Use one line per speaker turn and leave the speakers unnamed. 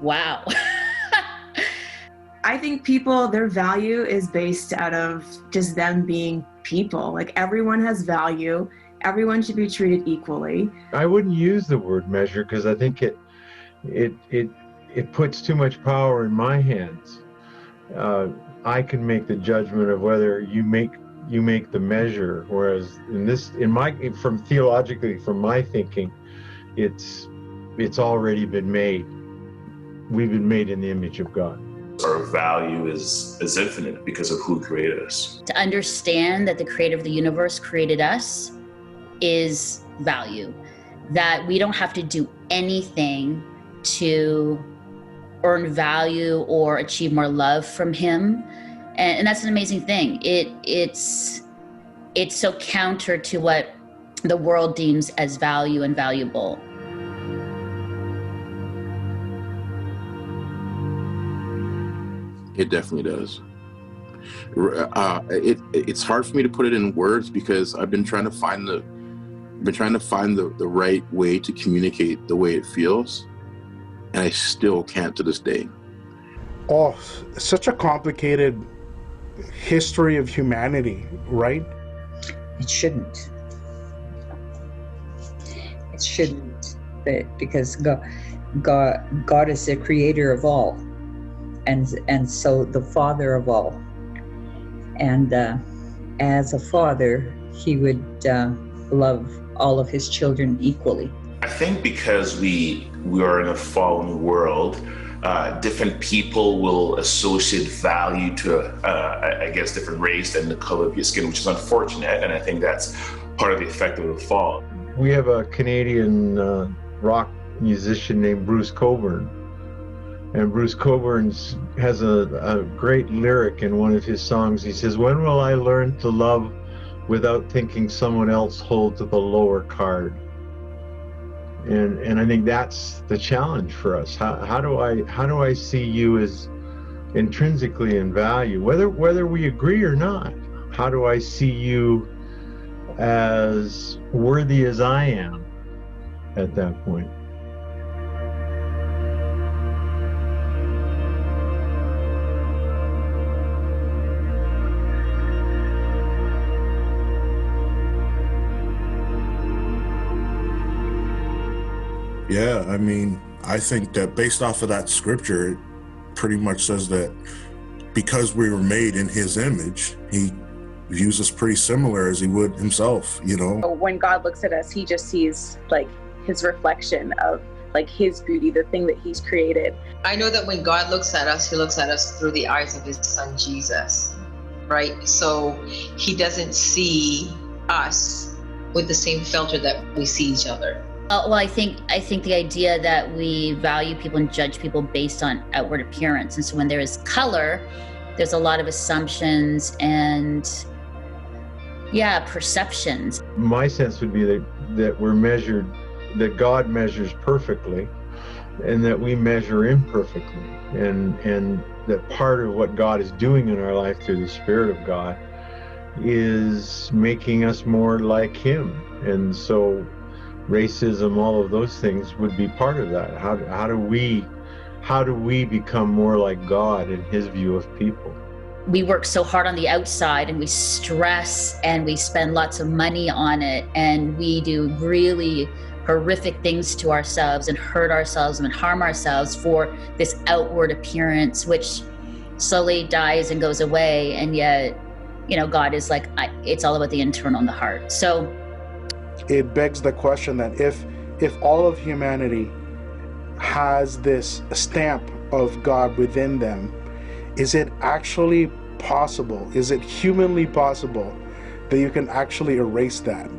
Wow.
I think people, their value is based out of just them being people. Like, everyone has value. Everyone should be treated equally.
I wouldn't use the word measure because I think it puts too much power in my hands. I can make the judgment of whether you make the measure, whereas from theologically, from my thinking, it's already been made. We've been made in the image of God.
Our value is infinite because of who created us.
To understand that the creator of the universe created us is value. That we don't have to do anything to earn value or achieve more love from him. And that's an amazing thing. It's so counter to what the world deems as value and valuable.
It definitely does. It's hard for me to put it in words because I've been trying to find the right way to communicate the way it feels, and I still can't to this day.
Oh, such a complicated history of humanity, right?
It shouldn't. It shouldn't, because God is the creator of all, and so the father of all. And as a father, he would love all of his children equally.
I think because we are in a fallen world, different people will associate value to, I guess, different race than the color of your skin, which is unfortunate. And I think that's part of the effect of the fall.
We have a Canadian rock musician named Bruce Cockburn. And Bruce Cockburn has a great lyric in one of his songs. He says, "When will I learn to love without thinking someone else holds the lower card?" And I think that's the challenge for us. How do I see you as intrinsically in value, whether we agree or not? How do I see you as worthy as I am at that point?
Yeah, I mean, I think that based off of that scripture, it pretty much says that because we were made in his image, he views us pretty similar as he would himself, you know?
When God looks at us, he just sees like his reflection of like his beauty, the thing that he's created.
I know that when God looks at us, he looks at us through the eyes of his son, Jesus, right? So he doesn't see us with the same filter that we see each other.
Well, I think the idea that we value people and judge people based on outward appearance. And so when there is color, there's a lot of assumptions and, perceptions.
My sense would be that we're measured, that God measures perfectly and that we measure imperfectly. And that part of what God is doing in our life through the Spirit of God is making us more like him. And so racism, all of those things would be part of that. How do we become more like God in his view of people?
We work so hard on the outside and we stress and we spend lots of money on it and we do really horrific things to ourselves and hurt ourselves and harm ourselves for this outward appearance, which slowly dies and goes away. And yet, God is like, it's all about the internal and the heart. So
it begs the question that if all of humanity has this stamp of God within them, is it actually possible? Is it humanly possible that you can actually erase that?